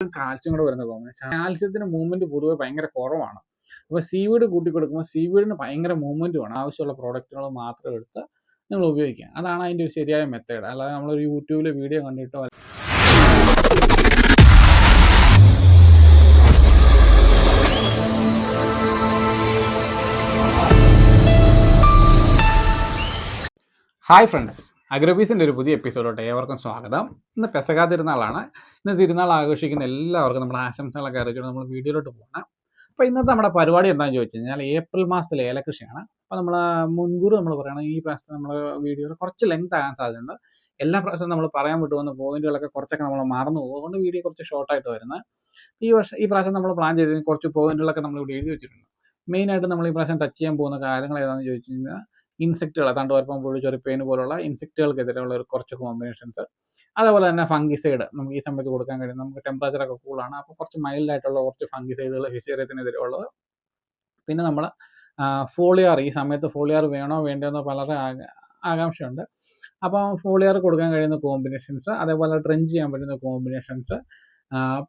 Calcium കൂടെ വരുന്ന combination. കാൽസ്യത്തിന് movement പൊതുവെ ഭയങ്കര കുറവാണ്. അപ്പോൾ സീവീഡ് കൂട്ടി കൊടുക്കുമ്പോൾ സീവീഡിന് ഭയങ്കര മൂവ്മെന്റ് വേണം. ആവശ്യമുള്ള പ്രോഡക്റ്റുകൾ മാത്രം എടുത്ത് നിങ്ങൾ ഉപയോഗിക്കുക. അതാണ് അതിൻ്റെ ഒരു ശരിയായ മെത്തേഡ്. അല്ലാതെ നമ്മളൊരു യൂട്യൂബിൽ വീഡിയോ കണ്ടിട്ടോ ഹായ് ഫ്രണ്ട്സ്, അഗ്രോബീസിൻ്റെ ഒരു പുതിയ എപ്പിസോഡോട്ട് ഏവർക്കും സ്വാഗതം. ഇന്ന് പെസഹാ തിരുനാളാണ്. ഇന്ന് തിരുനാൾ ആഘോഷിക്കുന്ന എല്ലാവർക്കും നമ്മുടെ ആശംസകളൊക്കെ അറിയിച്ചുകൊണ്ട് നമ്മൾ വീഡിയോയിലോട്ട് പോകണം. അപ്പോൾ ഇന്നത്തെ നമ്മുടെ പരിപാടി എന്താണെന്ന് ചോദിച്ചു കഴിഞ്ഞാൽ ഏപ്രിൽ മാസത്തിലെ ഏലകൃഷിയാണ്. അപ്പോൾ നമ്മൾ മുൻകൂർ നമ്മൾ പറയണം, ഈ പ്രാവശ്യത്തെ നമ്മൾ വീഡിയോയിൽ കുറച്ച് ലെങ്ത് ആകാൻ സാധ്യതയുണ്ട്. എല്ലാ പ്രാവശ്യവും നമ്മൾ പറയാൻ വിട്ടുപോകുന്ന പോയിന്റുകളൊക്കെ കുറച്ചൊക്കെ നമ്മൾ മറന്നു പോകും. അതുകൊണ്ട് വീഡിയോ കുറച്ച് ഷോർട്ടായിട്ട് വരുന്നത്. ഈ പ്രാവശ്യം നമ്മൾ പ്ലാൻ ചെയ്തതിന് കുറച്ച് പോയിന്റുകളൊക്കെ നമ്മൾ ഇവിടെ എഴുതി വെച്ചിട്ടുണ്ട്. മെയിനായിട്ട് നമ്മൾ ഈ പ്രാവശ്യം ടച്ച് ചെയ്യാൻ പോകുന്ന കാര്യങ്ങൾ ഏതാണെന്ന് ചോദിച്ചു കഴിഞ്ഞാൽ ഇൻസെക്റ്റുകൾ, തണ്ടുവരപ്പം, പുഴു, ചൊറിപ്പേന് പോലുള്ള ഇൻസെക്റ്റുകൾക്കെതിരെയുള്ള ഒരു കുറച്ച് കോമ്പിനേഷൻസ്. അതേപോലെ തന്നെ ഫംഗിസൈഡ് നമുക്ക് ഈ സമയത്ത് കൊടുക്കാൻ കഴിയും. നമുക്ക് ടെമ്പറേച്ചറൊക്കെ കൂളാണ്, അപ്പോൾ കുറച്ച് മൈൽഡ് ആയിട്ടുള്ള കുറച്ച് ഫംഗിസൈഡുകൾ ഫിസേറിയത്തിനെതിരെ ഉള്ളത്. പിന്നെ നമ്മൾ ഫോളിയാർ, ഈ സമയത്ത് ഫോളിയാർ വേണോ വേണ്ടോ പലരുടെ ആകാംക്ഷയുണ്ട്. അപ്പോൾ ഫോളിയാർ കൊടുക്കാൻ കഴിയുന്ന കോമ്പിനേഷൻസ്, അതേപോലെ ട്രെഞ്ച് ചെയ്യാൻ പറ്റുന്ന കോമ്പിനേഷൻസ്.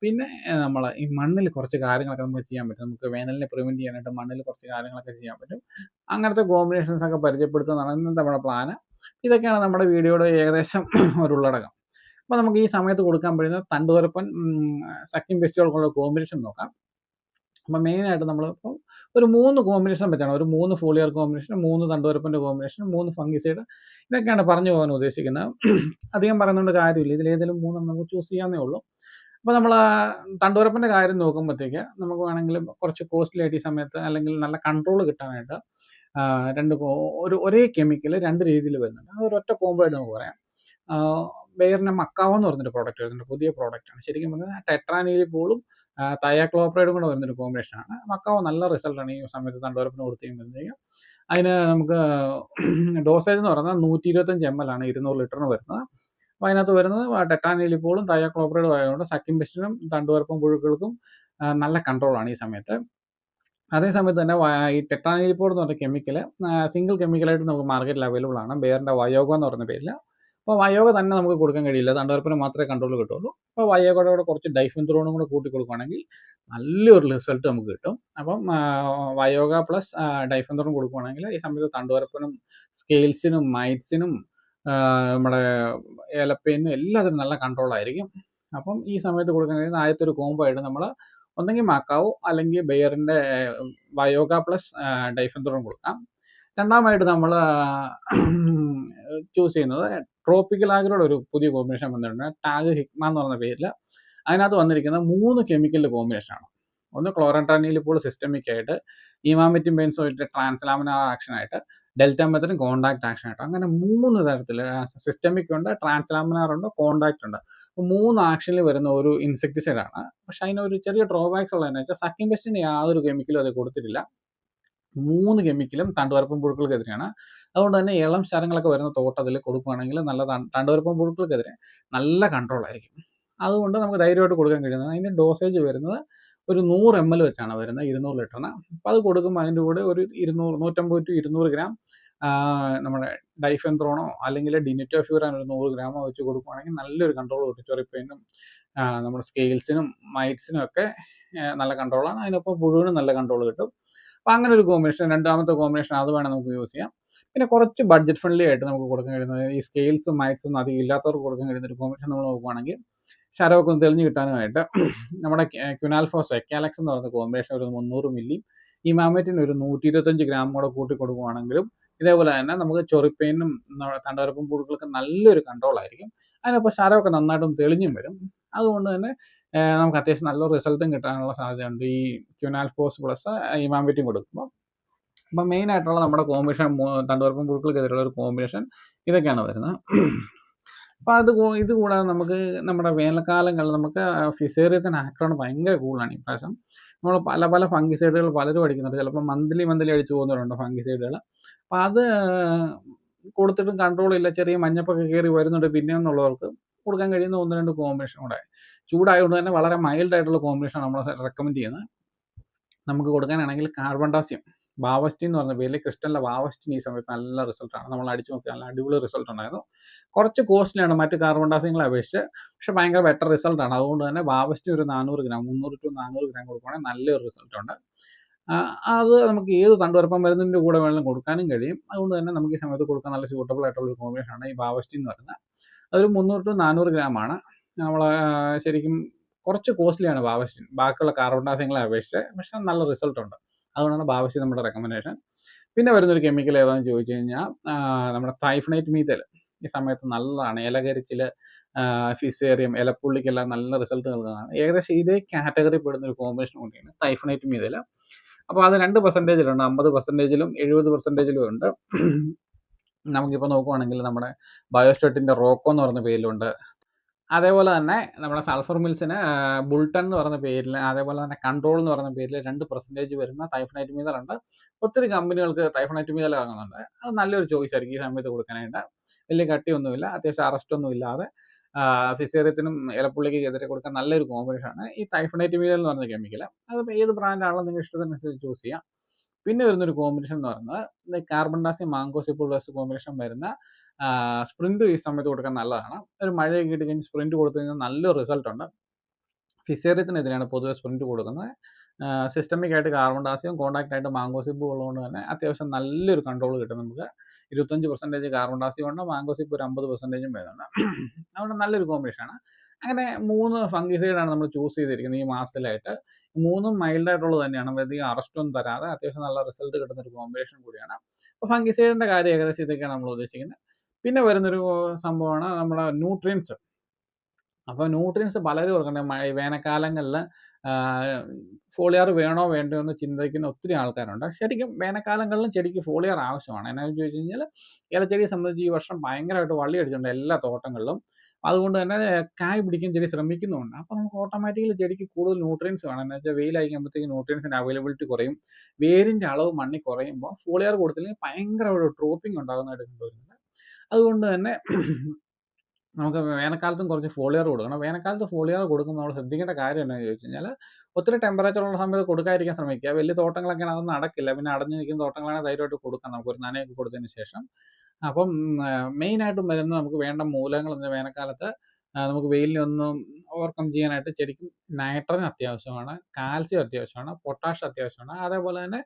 പിന്നെ നമ്മൾ ഈ മണ്ണിൽ കുറച്ച് കാര്യങ്ങളൊക്കെ നമുക്ക് ചെയ്യാൻ പറ്റും. നമുക്ക് വേനലിനെ പ്രിവെൻറ്റ് ചെയ്യാനായിട്ട് മണ്ണിൽ കുറച്ച് കാര്യങ്ങളൊക്കെ ചെയ്യാൻ പറ്റും. അങ്ങനത്തെ കോമ്പിനേഷൻസ് ഒക്കെ പരിചയപ്പെടുത്തുന്നതാണ് ഇന്നത്തെ നമ്മുടെ പ്ലാന്. ഇതൊക്കെയാണ് നമ്മുടെ വീഡിയോയുടെ ഏകദേശം ഒരു ഉള്ളടക്കം. അപ്പോൾ നമുക്ക് ഈ സമയത്ത് കൊടുക്കാൻ പറ്റുന്ന തണ്ടുതുരപ്പൻ സക്കിംഗ് പെസ്റ്റുകൾക്കുള്ള കോമ്പിനേഷൻ നോക്കാം. അപ്പോൾ മെയിനായിട്ട് നമ്മളിപ്പോൾ ഒരു 3 കോമ്പിനേഷൻ വെച്ചാണ്, ഒരു 3 ഫോളിയർ കോമ്പിനേഷൻ, 3 തണ്ടുതുരപ്പൻ്റെ കോമ്പിനേഷൻ, 3 ഫംഗിസൈഡ്, ഇതൊക്കെയാണ് പറഞ്ഞു പോകാൻ ഉദ്ദേശിക്കുന്നത്. അധികം പറയുന്നതുകൊണ്ട് കാര്യമില്ല, ഇതിലേതെങ്കിലും 3 നമുക്ക് ചൂസ് ചെയ്യാവുന്നേ ഉള്ളൂ. അപ്പോൾ നമ്മൾ തണ്ടുതുരപ്പൻ്റെ കാര്യം നോക്കുമ്പോഴത്തേക്ക് നമുക്ക് വേണമെങ്കിൽ കുറച്ച് കോസ്റ്റ്ലി ആയിട്ട് ഈ സമയത്ത്, അല്ലെങ്കിൽ നല്ല കൺട്രോൾ കിട്ടാനായിട്ട് ഒരേ കെമിക്കൽ 2 രീതിയിൽ വരുന്നുണ്ട്. അത് ഒരൊറ്റ കോംബോ ആയിട്ട് നമുക്ക് പറയാം. ബെയറിൻ്റെ മക്കാവോ എന്ന് പറഞ്ഞൊരു പ്രോഡക്റ്റ് വരുന്നുണ്ട്, പുതിയ പ്രോഡക്റ്റാണ്. ശരിക്കും പറഞ്ഞാൽ ടെട്രാനീലിപ്പോളും തയാക്ലോപ്രൈഡും കൂടെ വരുന്നൊരു കോമ്പിനേഷനാണ്. മക്കാവോ നല്ല റിസൾട്ടാണ് ഈ സമയത്ത് തണ്ടുതുരപ്പിന് കൊടുത്തു കഴിയുമ്പോഴത്തേക്കും. അതിന് നമുക്ക് ഡോസേജ് എന്ന് പറയുന്നത് 125 ml ആണ് 200 ലിറ്ററിന് വരുന്നത്. അപ്പോൾ അതിനകത്ത് വരുന്നത് ടെട്രാനീലിപ്പോളും തയാക്ലോപ്രൈഡും ആയതുകൊണ്ട് സക്കിംഗ് പെസ്റ്റിനും തണ്ടുതുരപ്പൻ പുഴുക്കൾക്കും നല്ല കൺട്രോളാണ് ഈ സമയത്ത്. അതേസമയത്ത് തന്നെ ഈ ടെട്രാനീലിപ്പോൾ എന്ന് പറഞ്ഞ കെമിക്കൽ സിംഗിൾ കെമിക്കലായിട്ട് നമുക്ക് മാർക്കറ്റിൽ അവൈലബിൾ ആണ്, ബെയറിൻ്റെ വയോഗ എന്ന് പറഞ്ഞ പേരിൽ. അപ്പോൾ വയോഗ തന്നെ നമുക്ക് കൊടുക്കാൻ കഴിയില്ല, തണ്ടുതുരപ്പന് മാത്രമേ കൺട്രോൾ കിട്ടുള്ളൂ. അപ്പോൾ വയോഗയുടെ കൂടെ കുറച്ച് ഡൈഫെൻത്രോണും കൂടെ കൂട്ടി കൊടുക്കുകയാണെങ്കിൽ നല്ലൊരു റിസൾട്ട് നമുക്ക് കിട്ടും. അപ്പം വയോഗ പ്ലസ് ഡൈഫെൻത്രോൺ കൊടുക്കുകയാണെങ്കിൽ ഈ സമയത്ത് തണ്ടുതുരപ്പനും സ്കെയിൽസിനും മൈറ്റ്സിനും നമ്മുടെ ഏലപ്പേനും എല്ലാത്തിനും നല്ല കൺട്രോളായിരിക്കും. അപ്പം ഈ സമയത്ത് കൊടുക്കാൻ കഴിയുന്ന ആദ്യത്തെ ഒരു കോംബോ ആയിട്ട് നമ്മൾ ഒന്നെങ്കിൽ മാക്കാവോ അല്ലെങ്കിൽ ബെയറിൻ്റെ വയോഗ പ്ലസ് ഡൈഫെൻത്രോൺ കൊടുക്കാം. രണ്ടാമതായിട്ട് നമ്മൾ ചൂസ് ചെയ്യുന്നത് ട്രോപ്പിക്കൽ ആഗ്രയുടെ ഒരു പുതിയ കോമ്പിനേഷൻ വന്നിട്ടുണ്ട്, ടാഗ് ഹിക്മ എന്ന് പറഞ്ഞ പേരിൽ. അതിനകത്ത് വന്നിരിക്കുന്ന 3 കെമിക്കലിൻ്റെ കോമ്പിനേഷനാണ്. ഒന്ന് ക്ലോറൻട്രാനിലിപ്പോൾ സിസ്റ്റമിക് ആയിട്ട്, ഇമാമെറ്റിൻ ബെൻസോയേറ്റ് ട്രാൻസ്ലാമിനാർ ആക്ഷനായിട്ട്, ഡെൽറ്റാമെത്തഡിൻ കോണ്ടാക്ട് ആക്ഷനായിട്ട്, അങ്ങനെ 3 തരത്തിൽ സിസ്റ്റമിക് ഉണ്ട്, ട്രാൻസ്ലാമിനാർ ഉണ്ട്, കോണ്ടാക്ട് ഉണ്ട്. അപ്പോൾ 3 ആക്ഷനിൽ വരുന്ന ഒരു ഇൻസെക്ടിസൈഡാണ്. പക്ഷെ അതിനൊരു ചെറിയ ഡ്രോബാക്സ് ഉള്ളതെന്ന് വെച്ചാൽ സക്കിംഗ് പെസ്റ്റിന് യാതൊരു കെമിക്കലും അത് കൊടുത്തിട്ടില്ല. 3 കെമിക്കലും തണ്ടുതുരപ്പൻ പുഴുക്കൾക്കെതിരെയാണ്. അതുകൊണ്ട് തന്നെ ഇളം ശരങ്ങളൊക്കെ വരുന്ന തോട്ടത്തിൽ കൊടുക്കുകയാണെങ്കിൽ നല്ല തണ്ടുതുരപ്പൻ പുഴുക്കൾക്കെതിരെ നല്ല കൺട്രോൾ ആയിരിക്കും. അതുകൊണ്ട് നമുക്ക് ധൈര്യമായിട്ട് കൊടുക്കാൻ കഴിയുന്നത്. അതിൻ്റെ ഡോസേജ് വരുന്നത് ഒരു 100 ml വെച്ചാണ് വരുന്നത് 200 ലിറ്ററിന്. അപ്പോൾ അത് കൊടുക്കുമ്പോൾ അതിൻ്റെ കൂടെ ഒരു 150 to 200 ഗ്രാം നമ്മുടെ ഡൈഫെൻത്രോണോ അല്ലെങ്കിൽ ഡിനിറ്റോഫ്യൂറാൻ ഒരു 100 ഗ്രാമോ വെച്ച് കൊടുക്കുകയാണെങ്കിൽ നല്ലൊരു കൺട്രോൾ കിട്ടും. ചൊറിപ്പേനും നമ്മുടെ സ്കെയിൽസിനും മൈറ്റ്സിനും ഒക്കെ നല്ല കൺട്രോളാണ്. അതിനൊപ്പം പുഴുവിനും നല്ല കൺട്രോൾ കിട്ടും. അപ്പോൾ അങ്ങനെ ഒരു കോമ്പിനേഷൻ, രണ്ടാമത്തെ കോമ്പിനേഷൻ അത് വേണം നമുക്ക് യൂസ് ചെയ്യാം. പിന്നെ കുറച്ച് ബഡ്ജറ്റ് ഫ്രണ്ട്ലി ആയിട്ട് നമുക്ക് കൊടുക്കാൻ കഴിയുന്നത് ഈ സ്കെയിൽസും മൈറ്റ്സും അധികം ഇല്ലാത്തവർക്ക് കൊടുക്കാൻ കഴിയുന്ന ഒരു കോമ്പിനേഷൻ നമ്മൾ നോക്കുകയാണെങ്കിൽ ശരമൊക്കെ ഒന്ന് തെളിഞ്ഞ് കിട്ടാനുമായിട്ട് നമ്മുടെ ക്യുനാൽഫോസ് എക്കാലക്സ് എന്ന് പറയുന്ന കോമ്പിനേഷൻ ഒരു 300 മില്ലി, ഇമാമെറ്റിന് ഒരു 125 ഗ്രാം കൂടെ കൂട്ടി കൊടുക്കുകയാണെങ്കിലും ഇതേപോലെ തന്നെ നമുക്ക് ചൊറിപ്പേനും തണ്ടുതുരപ്പൻ പുഴുക്കൾക്ക് നല്ലൊരു കൺട്രോൾ ആയിരിക്കും. അതിനൊപ്പം ശരമൊക്കെ നന്നായിട്ടും തെളിഞ്ഞും വരും. അതുകൊണ്ട് തന്നെ നമുക്ക് അത്യാവശ്യം നല്ലൊരു റിസൾട്ടും കിട്ടാനുള്ള സാധ്യതയുണ്ട് ഈ ക്യുനാൽഫോസ് പ്ലസ് ഇമാമെറ്റിൻ കൊടുക്കുമ്പോൾ. അപ്പം മെയിനായിട്ടുള്ള നമ്മുടെ കോമ്പിനേഷൻ തണ്ടുതുരപ്പൻ പുഴുക്കൾക്കെതിരെയുള്ള ഒരു കോമ്പിനേഷൻ ഇതൊക്കെയാണ് വരുന്നത്. അപ്പോൾ ഇത് കൂടാതെ നമുക്ക് നമ്മുടെ വേനൽക്കാലങ്ങളിൽ നമുക്ക് ഫിസേറിയത്തിന് ആക്രമണം ഭയങ്കര കൂടുതലാണ് ഈ പ്രാവശ്യം. നമ്മൾ പല ഫംഗിസൈഡുകൾ പലരും അടിക്കുന്നുണ്ട്, ചിലപ്പോൾ മന്ത്ലി അടിച്ചു പോകുന്നവരുണ്ട് ഫംഗിസൈഡുകൾ. അപ്പോൾ അത് കൊടുത്തിട്ടും കൺട്രോൾ ഇല്ല, ചെറിയ മഞ്ഞപ്പൊക്കെ കയറി വരുന്നുണ്ട് പിന്നെയെന്നുള്ളവർക്ക് കൊടുക്കാൻ കഴിയുന്ന 1-2 കോമ്പിനേഷൻ കൂടെ. ചൂടായതുകൊണ്ട് തന്നെ വളരെ മൈൽഡ് ആയിട്ടുള്ള കോമ്പിനേഷൻ നമ്മൾ റെക്കമെൻഡ് ചെയ്യുന്നത്. നമുക്ക് കൊടുക്കാനാണെങ്കിൽ കാർബൺഡാസിയം ബാവസ്റ്റിൻ എന്ന് പറഞ്ഞ പേരിൽ ക്രിസ്റ്റലിൻ്റെ ബാവസ്റ്റിൻ ഈ സമയത്ത് നല്ല റിസൾട്ടാണ്. നമ്മൾ അടിച്ചു നോക്കിയാൽ നല്ല അടിപൊളി റിസൾട്ട് ഉണ്ടായിരുന്നു. കുറച്ച് കോസ്റ്റ്ലിയാണ് മറ്റ് കാർബൺ ഡാസിങ്ങളെ അപേക്ഷിച്ച്, പക്ഷേ ഭയങ്കര ബെറ്റർ റിസൾട്ടാണ്. അതുകൊണ്ട് തന്നെ ബാവസ്റ്റിൻ ഒരു 400 ഗ്രാം 300 to 400 ഗ്രാം കൊടുക്കുകയാണെങ്കിൽ നല്ലൊരു റിസൾട്ടുണ്ട്. അത് നമുക്ക് ഏത് തണ്ടുവരപ്പം മരുന്നിൻ്റെ കൂടെ വേണമെങ്കിലും കൊടുക്കാനും കഴിയും. അതുകൊണ്ട് തന്നെ നമുക്ക് ഈ സമയത്ത് കൊടുക്കാൻ നല്ല സ്യൂട്ടബിൾ ആയിട്ടുള്ള ഒരു കോമ്പിനേഷനാണ് ഈ ബാവസ്റ്റിൻ എന്ന് പറയുന്നത്. അതൊരു 300 to 400 ഗ്രാമാണ്. നമ്മൾ ശരിക്കും കുറച്ച് കോസ്റ്റ്ലിയാണ് ബാവസ്റ്റിൻ ബാക്കിയുള്ള കാർബൺ ഡാസിങ്ങളെ അപേക്ഷിച്ച്, പക്ഷേ നല്ല റിസൾട്ടുണ്ട്. അതുകൊണ്ടാണ് ബാവസ്റ്റിൻ നമ്മുടെ റെക്കമെൻഡേഷൻ. പിന്നെ വരുന്നൊരു കെമിക്കൽ ഏതാണെന്ന് ചോദിച്ചു കഴിഞ്ഞാൽ നമ്മുടെ തൈഫനേറ്റ് മീഥൈൽ ഈ സമയത്ത് നല്ലതാണ്. ഇലകരിച്ചിൽ, ഫിസേറിയം, ഇലപ്പുള്ളിക്കെല്ലാം നല്ല റിസൾട്ട് നൽകുന്നതാണ്. ഏകദേശം ഇതേ കാറ്റഗറി പെടുന്ന ഒരു കോമ്പിനേഷൻ കൂടിയാണ് തൈഫനേറ്റ് മീഥൈൽ. അപ്പോൾ അത് 2%-ലുണ്ട്, 50%-ലും 70%-ലും ഉണ്ട്. നമുക്കിപ്പോൾ നോക്കുവാണെങ്കിൽ നമ്മുടെ ബയോസ്റ്റെറ്റിൻ്റെ റോക്കോ എന്ന് പറയുന്ന പേരിലുണ്ട്. അതേപോലെ തന്നെ നമ്മുടെ സൾഫർ മിൽസിന് ബുൾട്ടൺ എന്ന് പറയുന്ന പേരിൽ, അതേപോലെ തന്നെ കൺട്രോൾ എന്ന് പറയുന്ന പേരിൽ 2% വരുന്ന തൈഫനേറ്റ് മീഥൈൽ ഉണ്ട്. ഒത്തിരി കമ്പനികൾക്ക് തൈഫനേറ്റ് മീഥൈൽ ഇറങ്ങുന്നുണ്ട്. അത് നല്ലൊരു ചോയ്സ് ആയിരിക്കും ഈ സമയത്ത് കൊടുക്കാനായിട്ട്. വലിയ കട്ടിയൊന്നുമില്ല, അത്യാവശ്യം അറസ്റ്റൊന്നും ഇല്ലാതെ ഫിസേറിയത്തിനും ഇലപ്പുള്ളിക്ക് എതിരെ കൊടുക്കാൻ നല്ലൊരു കോമ്പിനേഷനാണ് ഈ തൈഫനേറ്റ് മീഥൈൽ എന്ന് പറയുന്ന കെമിക്കൽ. അത് ഏത് ബ്രാൻഡാണല്ലോ നിങ്ങൾ ഇഷ്ടത്തിനനുസരിച്ച് ചൂസ് ചെയ്യാം. പിന്നെ വരുന്നൊരു കോമ്പിനേഷൻ എന്ന് പറയുന്നത് കാർബൺ ഡാസിയം മാംഗോ സിപ്പിൾ വേഴ്സ് കോമ്പിനേഷൻ വരുന്ന സ്പ്രിന്റ് ഈ സമയത്ത് കൊടുക്കാൻ നല്ലതാണ്. ഒരു മഴയൊക്കെ ഇട്ട് കഴിഞ്ഞ് സ്പ്രിന്റ് കൊടുത്തു കഴിഞ്ഞാൽ നല്ലൊരു റിസൾട്ടുണ്ട്. ഫിസേറിയത്തിനെതിരെയാണ് പൊതുവെ സ്പ്രിന്റ് കൊടുക്കുന്നത്. സിസ്റ്റമിക് ആയിട്ട് കാർബൺ ഡാസിയം, കോൺടാക്റ്റ് ആയിട്ട് മാംഗോ സിപ്പ് ഉള്ളതുകൊണ്ട് തന്നെ അത്യാവശ്യം നല്ലൊരു കൺട്രോൾ കിട്ടും നമുക്ക്. 25% കാർബൺ ഡാസിയം ഉണ്ട്, മാംഗോ സിപ്പ് ഒരു 50% വരുന്നുണ്ട്. അതുകൊണ്ട് നല്ലൊരു കോമ്പിനേഷനാണ്. അങ്ങനെ 3 ഫംഗിസൈഡാണ് നമ്മൾ ചൂസ് ചെയ്തിരിക്കുന്നത് ഈ മാസത്തിലായിട്ട്. 3ഉം മൈൽഡ് ആയിട്ടുള്ളത് തന്നെയാണ്, അധികം അറസ്റ്റൊന്നും തരാതെ അത്യാവശ്യം നല്ല റിസൾട്ട് കിട്ടുന്ന ഒരു കോമ്പിനേഷൻ കൂടിയാണ്. അപ്പോൾ ഫംഗിസൈഡിൻ്റെ കാര്യം ഏകദേശം ഇതൊക്കെയാണ് നമ്മൾ ഉദ്ദേശിക്കുന്നത്. പിന്നെ വരുന്നൊരു സംഭവമാണ് നമ്മുടെ ന്യൂട്രിയൻസ്. അപ്പോൾ ന്യൂട്രിയൻസ് പലരും ഓർക്കേണ്ടത് വേനൽക്കാലങ്ങളിൽ ഫോളിയാർ വേണോ വേണ്ടയോ എന്ന് ചിന്തിക്കുന്ന ഒത്തിരി ആൾക്കാരുണ്ട്. ശരിക്കും വേനൽക്കാലങ്ങളിലും ചെടിക്ക് ഫോളിയാർ ആവശ്യമാണ്. എന്നാന്ന് ചോദിച്ചു കഴിഞ്ഞാൽ ഏലച്ചെടിയെ സംബന്ധിച്ച് ഈ വർഷം ഭയങ്കരമായിട്ട് വള്ളി അടിച്ചിട്ടുണ്ട് എല്ലാ തോട്ടങ്ങളിലും. അതുകൊണ്ട് തന്നെ കായ് പിടിക്കാൻ ചെടി ശ്രമിക്കുന്നുമുണ്ട്. അപ്പോൾ നമുക്ക് ഓട്ടോമാറ്റിക്കലി ചെടിക്ക് കൂടുതൽ ന്യൂട്രിയൻസ് വേണം. എന്ന് വെച്ചാൽ വെയിലായിരിക്കുമ്പോഴത്തേക്ക് ന്യൂട്രിയൻസിൻ്റെ അവൈലബിലിറ്റി കുറയും, വേരിൻ്റെ അളവ് മണ്ണിൽ കുറയുമ്പോൾ ഫോളിയാർ കൊടുത്തില്ലെങ്കിൽ ഭയങ്കര ഡ്രോപ്പിംഗ് ഉണ്ടാകുന്നതായിട്ട് കണ്ടുവരുന്നുണ്ട്. അതുകൊണ്ട് തന്നെ നമുക്ക് വേനൽക്കാലത്തും കുറച്ച് ഫോളിയാർ കൊടുക്കണം. വേനൽക്കാലത്ത് ഫോളിയാർ കൊടുക്കുമ്പോൾ നമ്മൾ ശ്രദ്ധിക്കേണ്ട കാര്യം എന്താണെന്ന് ചോദിച്ചു കഴിഞ്ഞാൽ ഒത്തിരി ടെമ്പറേച്ചർ ഉള്ള സമയത്ത് കൊടുക്കാതിരിക്കാൻ ശ്രമിക്കുക. വലിയ തോട്ടങ്ങളൊക്കെയാണ് അതൊന്നും നടക്കില്ല. പിന്നെ അടഞ്ഞു നിൽക്കുന്ന തോട്ടങ്ങളാണ് ധൈര്യമായിട്ട് കൊടുക്കാം നമുക്ക് ഒരു നനയൊക്കെ കൊടുത്തതിന് ശേഷം. അപ്പം മെയിനായിട്ടും വരുന്നത് നമുക്ക് വേണ്ട മൂലകങ്ങൾ എന്ന് വേനൽക്കാലത്ത് നമുക്ക് വെയിലിനൊന്നും ഓവർകം ചെയ്യാനായിട്ട് ചെടിക്ക് നൈട്രജൻ അത്യാവശ്യമാണ്, കാൽസ്യം അത്യാവശ്യമാണ്, പൊട്ടാഷ് അത്യാവശ്യമാണ്. അതേപോലെ തന്നെ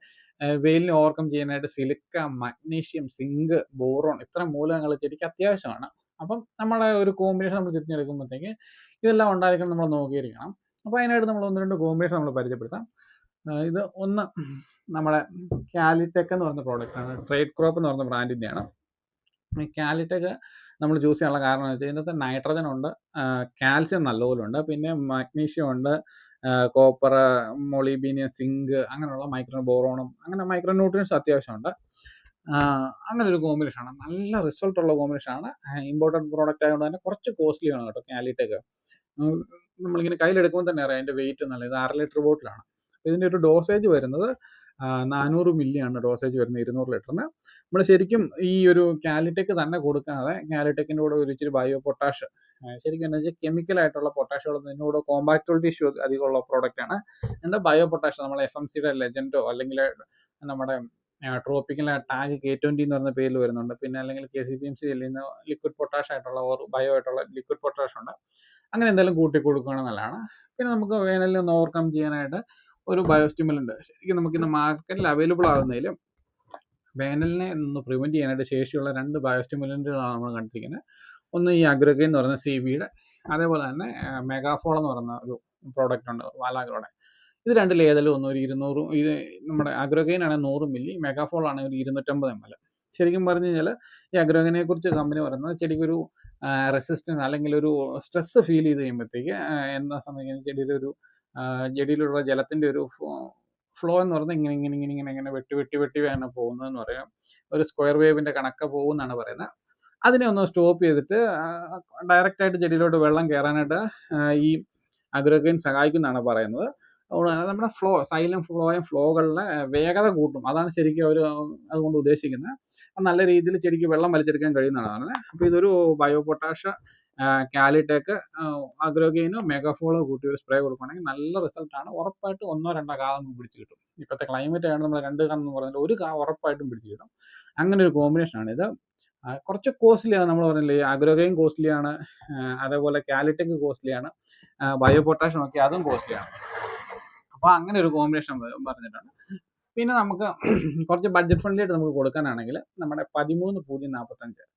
വെയിലിനെ ഓവർകം ചെയ്യാനായിട്ട് സിലിക്ക, മഗ്നീഷ്യം, സിങ്ക്, ബോറോൺ ഇത്തരം മൂലകങ്ങൾ ചെടിക്ക് അത്യാവശ്യമാണ്. അപ്പം നമ്മളെ ഒരു കോമ്പിനേഷൻ നമ്മൾ തിരഞ്ഞെടുക്കുമ്പോഴത്തേക്ക് ഇതെല്ലാം ഉണ്ടായിരിക്കണം നമ്മൾ നോക്കിയിരിക്കണം. അപ്പോൾ അതിനായിട്ട് നമ്മൾ 1-2 കോമ്പിനേഷൻ നമ്മൾ പരിചയപ്പെടുത്താം. ഇത് ഒന്ന് നമ്മുടെ കാലിടെക് എന്ന് പറയുന്ന പ്രോഡക്റ്റാണ്. ട്രേഡ് ക്രോപ്പ് എന്ന് പറയുന്ന ബ്രാൻഡിൻ്റെയാണ്. ഈ കാലിടെക് നമ്മൾ ചൂസ് ചെയ്യാനുള്ള കാരണം എന്ന് വെച്ചാൽ ഇതിനകത്ത് നൈട്രജൻ ഉണ്ട്, കാൽസ്യം നല്ലപോലെ ഉണ്ട്, പിന്നെ മഗ്നീഷ്യം ഉണ്ട്, കോപ്പർ, മൊളിബീനിയം, സിങ്ക് അങ്ങനെയുള്ള ബോറോണും അങ്ങനെ മൈക്രോ ന്യൂട്രിയൻസ് അത്യാവശ്യമുണ്ട്. അങ്ങനെ ഒരു കോമ്പിനേഷനാണ്, നല്ല റിസൾട്ടുള്ള കോമ്പിനേഷനാണ്. ഇമ്പോർട്ടഡ് പ്രോഡക്റ്റ് ആയതുകൊണ്ട് തന്നെ കുറച്ച് കോസ്റ്റ്ലിയാണ് കേട്ടോ കാലിടെക്. നമ്മളിങ്ങനെ കയ്യിലെടുക്കുമ്പോൾ തന്നെ അറിയാം അതിൻ്റെ വെയിറ്റ് നല്ല. ഇത് 1/2 ലിറ്റർ ബോട്ടിലാണ്. ഇതിൻ്റെ ഒരു ഡോസേജ് വരുന്നത് 400 മില്ലിയാണ് ഡോസേജ് വരുന്നത് 200 ലിറ്ററിന്. നമ്മൾ ശരിക്കും ഈ ഒരു കാലിടെക് തന്നെ കൊടുക്കാതെ കാലിടെക്കിൻ്റെ കൂടെ ഒരു ഇച്ചിരി ബയോ പൊട്ടാഷ്, ശരിക്കും എന്താ വെച്ചാൽ കെമിക്കലായിട്ടുള്ള പൊട്ടാഷ് ഉള്ളതിൻ്റെ കൂടെ കോമ്പാക്റ്റബിലിറ്റി ഇഷ്യൂ അധികമുള്ള പ്രോഡക്റ്റാണ്. എൻ്റെ ബയോ പൊട്ടാഷ് നമ്മൾ FMCയുടെ ലെജൻഡോ അല്ലെങ്കിൽ നമ്മുടെ ട്രോപ്പിക്കൽ ടാഗ് K20 എന്ന് പറയുന്ന പേരിൽ വരുന്നുണ്ട്. പിന്നെ അല്ലെങ്കിൽ KCPMC നിന്ന് ലിക്വിഡ് പൊട്ടാഷ് ആയിട്ടുള്ള ബയോ ആയിട്ടുള്ള ലിക്വിഡ് പൊട്ടാഷ് ഉണ്ട്. അങ്ങനെ എന്തെങ്കിലും കൂട്ടി കൊടുക്കുകയാണെങ്കിൽ നല്ലതാണ്. പിന്നെ നമുക്ക് വേനലിൽ ഒന്ന് ഓവർകം ചെയ്യാനായിട്ട് ഒരു ബയോസ്റ്റിമുലൻ്റ് ശരിക്കും നമുക്കിന്ന് മാർക്കറ്റിൽ അവൈലബിൾ ആകുന്നതിൽ വേനലിനെ ഒന്ന് പ്രിവെൻറ്റ് ചെയ്യാനായിട്ട് ശേഷിയുള്ള 2 ബയോസ്റ്റിമുലൻ്റുകളാണ് നമ്മൾ കണ്ടിരിക്കുന്നത്. ഒന്ന് ഈ അഗ്രഗൈൻ എന്ന് പറയുന്ന CBയുടെ, അതേപോലെ തന്നെ മെഗാഫോൾ എന്ന് പറയുന്ന ഒരു പ്രോഡക്റ്റ് ഉണ്ട് വാലാഗ്രോയുടെ. ഇത് രണ്ടിൽ ഏതെങ്കിലും ഒന്ന് ഒരു 200, ഇത് നമ്മുടെ അഗ്രഗൈൻ ആണെങ്കിൽ 100 മില്ലി, മെഗാഫോൾ ആണെങ്കിൽ ഒരു 250 ml. ശരിക്കും പറഞ്ഞു കഴിഞ്ഞാൽ ഈ അഗ്രഗൈനെ കുറിച്ച് കമ്പനി പറയുന്നത് ചെടിക്കൊരു റെസിസ്റ്റൻസ് അല്ലെങ്കിൽ ഒരു സ്ട്രെസ് ഫീൽ ചെയ്ത് കഴിയുമ്പോഴത്തേക്ക് എന്താ സംഭവിക്കുന്നത്, ചെടിയിലുള്ള ജലത്തിൻ്റെ ഒരു ഫ്ലോ എന്ന് പറയുന്നത് ഇങ്ങനെ വെട്ടി വേണം പോകുന്നതെന്ന് പറയാം. ഒരു സ്ക്വയർ വേവിൻ്റെ കണക്ക് പോകുമെന്നാണ് പറയുന്നത്. അതിനെ ഒന്ന് സ്റ്റോപ്പ് ചെയ്തിട്ട് ഡയറക്റ്റായിട്ട് ചെടിയിലോട്ട് വെള്ളം കയറാനായിട്ട് ഈ അഗ്രഗൈൻ സഹായിക്കുന്നതാണ് പറയുന്നത്. നമ്മുടെ സൈലന്റ് ഫ്ലോകളുടെ വേഗത കൂട്ടും. അതാണ് ശരിക്കും അവർ അതുകൊണ്ട് ഉദ്ദേശിക്കുന്നത്. നല്ല രീതിയിൽ ചെടിക്ക് വെള്ളം വലിച്ചെടുക്കാൻ കഴിയുന്നതാണ്. അപ്പോൾ ഇതൊരു ബയോ പൊട്ടാഷ് കാലിട്ടേക്ക് അഗ്രോഗെയിനോ മെഗാഫോളോ കൂട്ടി ഒരു സ്പ്രേ കൊടുക്കുകയാണെങ്കിൽ നല്ല റിസൾട്ടാണ്. ഉറപ്പായിട്ട് 1-2 കാ നമുക്ക് പിടിച്ച് കിട്ടും. ഇപ്പോഴത്തെ ക്ലൈമറ്റ് ആയതുകൊണ്ട് നമ്മൾ 2 കാ എന്ന് പറഞ്ഞാൽ 1 കാ ഉറപ്പായിട്ടും പിടിച്ച് കിട്ടും. അങ്ങനെ ഒരു കോമ്പിനേഷനാണിത്. കുറച്ച് കോസ്റ്റ്ലിയാണ്, നമ്മൾ പറഞ്ഞില്ലേ അഗ്രോഗെയിൻ കോസ്റ്റ്ലിയാണ്, അതേപോലെ കാലിടെക് കോസ്റ്റ്ലിയാണ്, ബയോ പൊട്ടാഷ് നോക്കി അതും കോസ്റ്റ്ലിയാണ്. അപ്പോൾ അങ്ങനെ ഒരു കോമ്പിനേഷൻ പറഞ്ഞിട്ടുണ്ട്. പിന്നെ നമുക്ക് കുറച്ച് ബഡ്ജറ്റ് ഫ്രണ്ട്ലി ആയിട്ട് നമുക്ക് കൊടുക്കാനാണെങ്കിൽ നമ്മുടെ 13-045